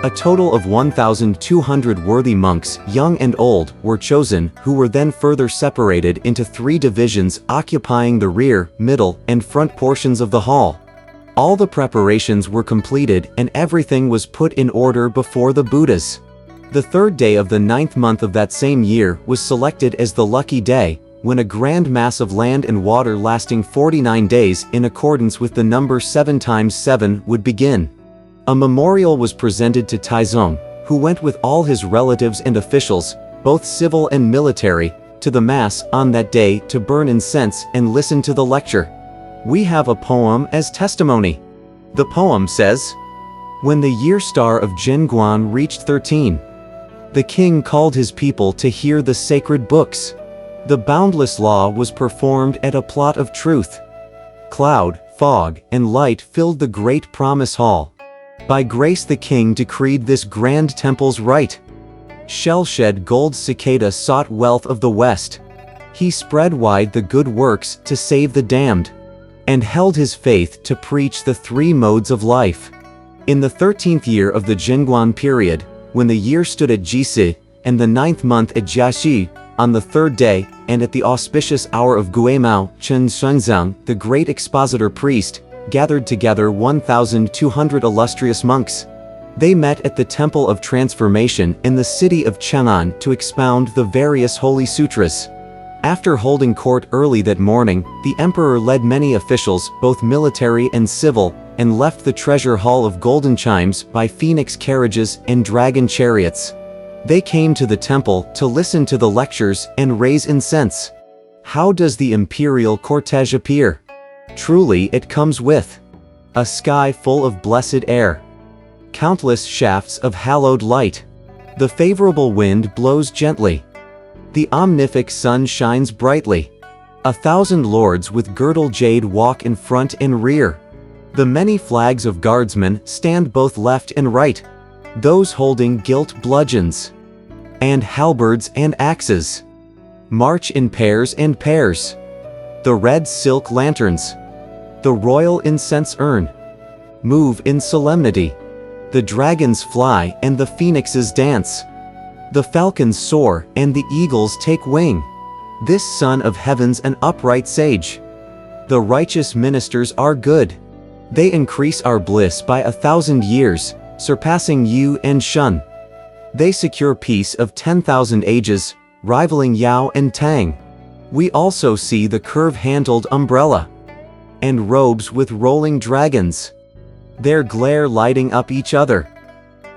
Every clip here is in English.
A total of 1,200 worthy monks, young and old, were chosen, who were then further separated into 3 divisions occupying the rear, middle, and front portions of the hall. All the preparations were completed and everything was put in order before the Buddhas. The 3rd day of the 9th month of that same year was selected as the lucky day, when a grand mass of land and water lasting 49 days in accordance with the number 7 times 7 would begin. A memorial was presented to Taizong, who went with all his relatives and officials, both civil and military, to the mass on that day to burn incense and listen to the lecture. We have a poem as testimony. The poem says, "When the year star of Jingguan reached 13, the king called his people to hear the sacred books. The boundless law was performed at a plot of truth. Cloud, fog, and light filled the great promise hall. By grace the king decreed this grand temple's right. Shell-shed gold cicada sought wealth of the west. He spread wide the good works to save the damned, and held his faith to preach the 3 modes of life. In the 13th year of the Jingguan period, when the year stood at Jisi, and the 9th month at Jiaxi, on the 3rd day, and at the auspicious hour of Guimao, Chen Shenzang, the great expositor priest, gathered together 1,200 illustrious monks. They met at the Temple of Transformation in the city of Chang'an to expound the various holy sutras. After holding court early that morning, the emperor led many officials, both military and civil, and left the treasure hall of golden chimes by phoenix carriages and dragon chariots. They came to the temple to listen to the lectures and raise incense. How does the imperial cortege appear? Truly it comes with a sky full of blessed air, countless shafts of hallowed light. The favorable wind blows gently. The omnific sun shines brightly. 1,000 lords with girdle jade walk in front and rear. The many flags of guardsmen stand both left and right, those holding gilt bludgeons and halberds and axes march in pairs and pairs. The red silk lanterns, the royal incense urn, move in solemnity. The dragons fly and the phoenixes dance. The falcons soar and the eagles take wing. This son of heaven's an upright sage. The righteous ministers are good. They increase our bliss by 1,000 years, surpassing Yu and Shun. They secure peace of 10,000 ages, rivaling Yao and Tang. We also see the curve-handled umbrella and robes with rolling dragons, their glare lighting up each other.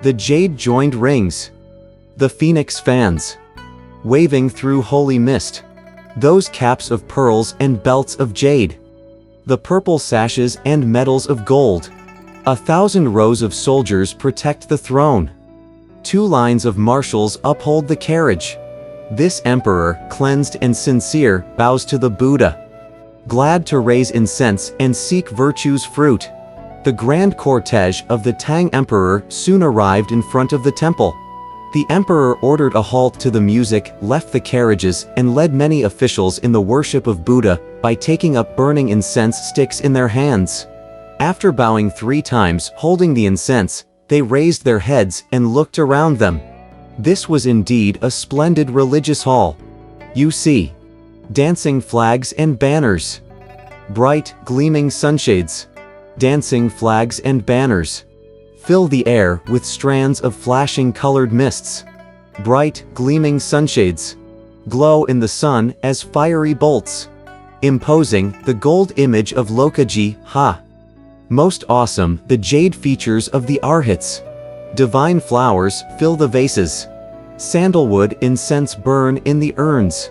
The jade-joined rings, the phoenix fans, waving through holy mist, those caps of pearls and belts of jade, the purple sashes and medals of gold. 1,000 rows of soldiers protect the throne. 2 lines of marshals uphold the carriage. This emperor, cleansed and sincere, bows to the Buddha, glad to raise incense and seek virtue's fruit. The grand cortege of the Tang emperor soon arrived in front of the temple. The emperor ordered a halt to the music, left the carriages, and led many officials in the worship of Buddha by taking up burning incense sticks in their hands. After bowing 3 times, holding the incense, they raised their heads and looked around them. This was indeed a splendid religious hall. You see dancing flags and banners, bright, gleaming sunshades, dancing flags and banners fill the air with strands of flashing colored mists. Bright, gleaming sunshades glow in the sun as fiery bolts, imposing the gold image of Lokaji, Ha. Most awesome, the jade features of the arhats. Divine flowers fill the vases. Sandalwood incense burn in the urns.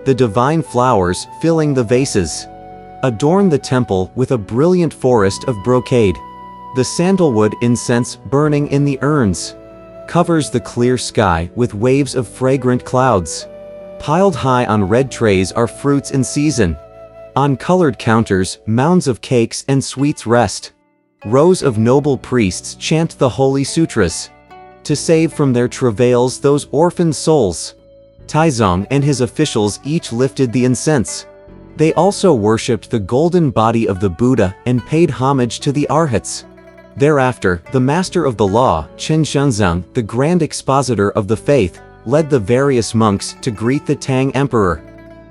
The divine flowers filling the vases adorn the temple with a brilliant forest of brocade. The sandalwood incense burning in the urns covers the clear sky with waves of fragrant clouds. Piled high on red trays are fruits in season. On colored counters, mounds of cakes and sweets rest. Rows of noble priests chant the holy sutras to save from their travails those orphaned souls. Taizong and his officials each lifted the incense. They also worshipped the golden body of the Buddha and paid homage to the arhats. Thereafter, the master of the law, Chen Shenzong, the grand expositor of the faith, led the various monks to greet the Tang emperor.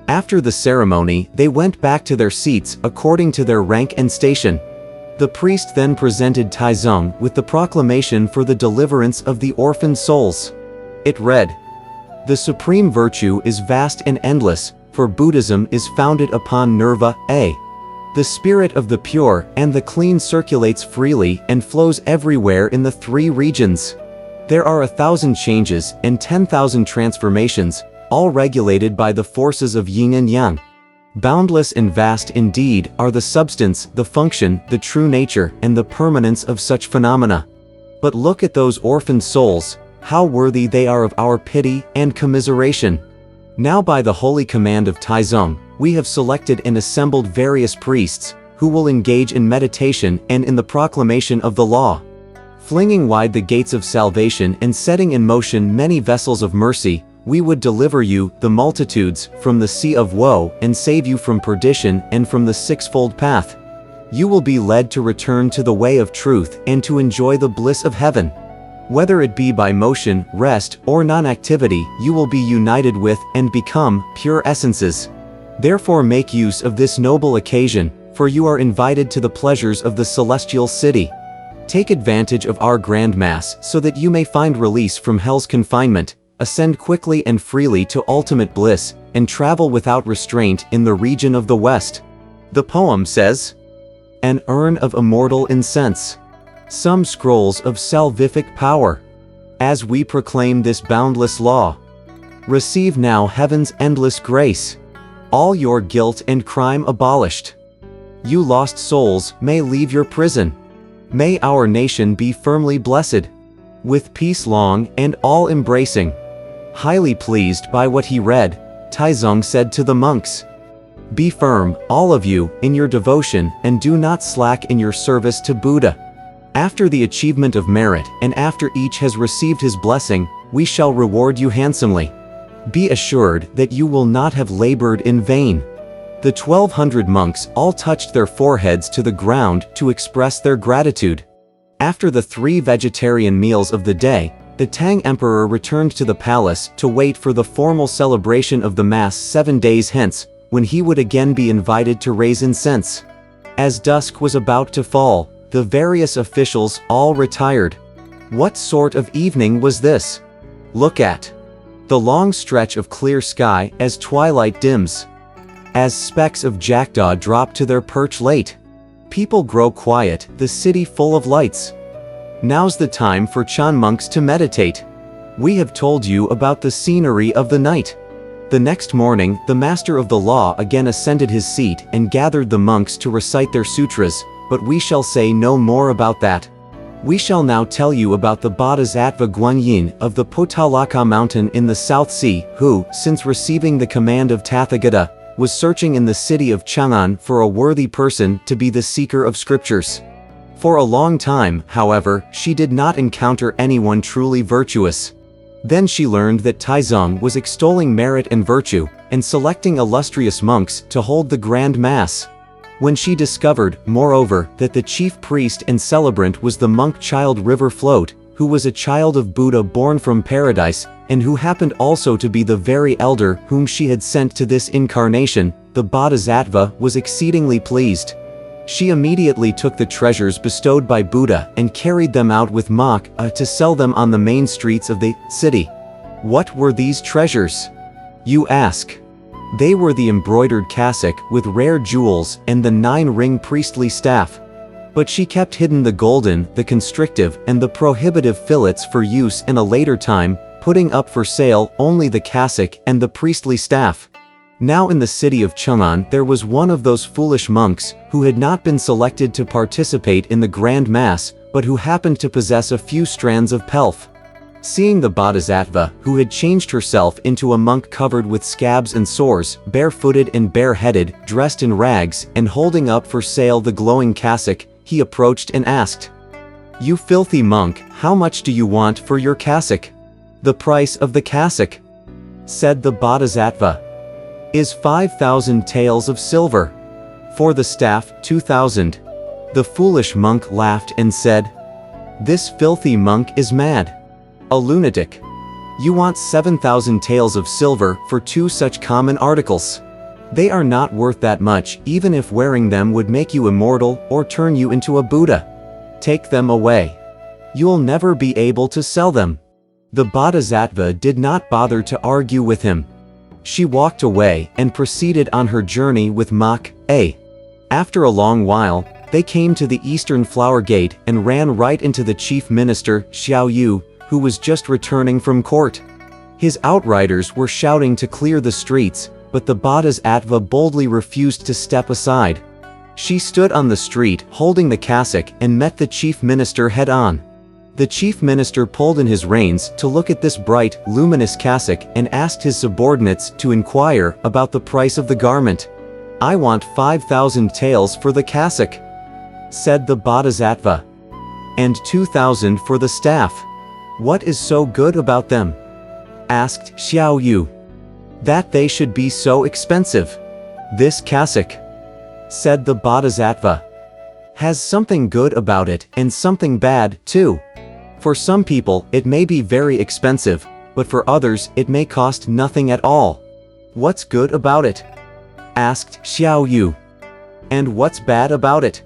After the ceremony, they went back to their seats according to their rank and station. The priest then presented Taizong with the proclamation for the deliverance of the orphaned souls. It read, "The supreme virtue is vast and endless, for Buddhism is founded upon nirva, the spirit of the pure and the clean circulates freely and flows everywhere in the three regions. There are 1,000 changes and 10,000 transformations, all regulated by the forces of yin and yang. Boundless and vast indeed are the substance, the function, the true nature, and the permanence of such phenomena. But look at those orphaned souls, how worthy they are of our pity and commiseration. Now by the holy command of Taizong, we have selected and assembled various priests, who will engage in meditation and in the proclamation of the law. Flinging wide the gates of salvation and setting in motion many vessels of mercy, we would deliver you, the multitudes, from the sea of woe and save you from perdition and from the sixfold path. You will be led to return to the way of truth and to enjoy the bliss of heaven. Whether it be by motion, rest, or non-activity, you will be united with and become pure essences. Therefore make use of this noble occasion, for you are invited to the pleasures of the celestial city. Take advantage of our grand mass so that you may find release from hell's confinement, ascend quickly and freely to ultimate bliss, and travel without restraint in the region of the West." The poem says, "An urn of immortal incense. Some scrolls of salvific power. As we proclaim this boundless law, receive now heaven's endless grace. All your guilt and crime abolished. You lost souls may leave your prison. May our nation be firmly blessed, with peace long and all embracing." Highly pleased by what he read, Taizong said to the monks, "Be firm, all of you, in your devotion, and do not slack in your service to Buddha. After the achievement of merit, and after each has received his blessing, we shall reward you handsomely. Be assured that you will not have labored in vain." The 1,200 monks all touched their foreheads to the ground to express their gratitude. After the 3 vegetarian meals of the day, the Tang emperor returned to the palace to wait for the formal celebration of the Mass 7 days hence, when he would again be invited to raise incense. As dusk was about to fall, the various officials all retired. What sort of evening was this? Look at the long stretch of clear sky as twilight dims. As specks of jackdaw drop to their perch late. People grow quiet, the city full of lights. Now's the time for Chan monks to meditate. We have told you about the scenery of the night. The next morning, the master of the law again ascended his seat and gathered the monks to recite their sutras, but we shall say no more about that. We shall now tell you about the Bodhisattva Guanyin of the Potalaka mountain in the South Sea, who, since receiving the command of Tathagata, was searching in the city of Chang'an for a worthy person to be the seeker of scriptures. For a long time, however, she did not encounter anyone truly virtuous. Then she learned that Taizong was extolling merit and virtue, and selecting illustrious monks to hold the grand mass. When she discovered, moreover, that the chief priest and celebrant was the monk child River Float, who was a child of Buddha born from paradise, and who happened also to be the very elder whom she had sent to this incarnation, the Bodhisattva was exceedingly pleased. She immediately took the treasures bestowed by Buddha and carried them out with Mok to sell them on the main streets of the city. What were these treasures? You ask. They were the embroidered cassock with rare jewels and the 9-ring priestly staff. But she kept hidden the golden, the constrictive, and the prohibitive fillets for use in a later time, putting up for sale only the cassock and the priestly staff. Now in the city of Chang'an there was one of those foolish monks, who had not been selected to participate in the grand mass, but who happened to possess a few strands of pelf. Seeing the Bodhisattva, who had changed herself into a monk covered with scabs and sores, barefooted and bareheaded, dressed in rags, and holding up for sale the glowing cassock, he approached and asked, "You filthy monk, how much do you want for your cassock?" "The price of the cassock," said the Bodhisattva, "is 5,000 taels of silver. For the staff, 2,000. The foolish monk laughed and said, This filthy monk is mad. A lunatic. You want 7,000 taels of silver for 2 such common articles. They are not worth that much, even if wearing them would make you immortal or turn you into a Buddha. Take them away. You'll never be able to sell them. The Bodhisattva did not bother to argue with him. She walked away and proceeded on her journey with Mach-A. After a long while, they came to the eastern flower gate and ran right into the chief minister, Xiao Yu, who was just returning from court. His outriders were shouting to clear the streets, but the Bodhisattva boldly refused to step aside. She stood on the street holding the cassock and met the chief minister head-on. The chief minister pulled in his reins to look at this bright, luminous cassock and asked his subordinates to inquire about the price of the garment. "I want 5,000 taels for the cassock," said the Bodhisattva. "And 2,000 for the staff. What is so good about them?" asked Xiao Yu. "That they should be so expensive. This cassock," said the Bodhisattva, "has something good about it and something bad, too. For some people, it may be very expensive, but for others, it may cost nothing at all." "What's good about it?" asked Xiao Yu. "And what's bad about it?"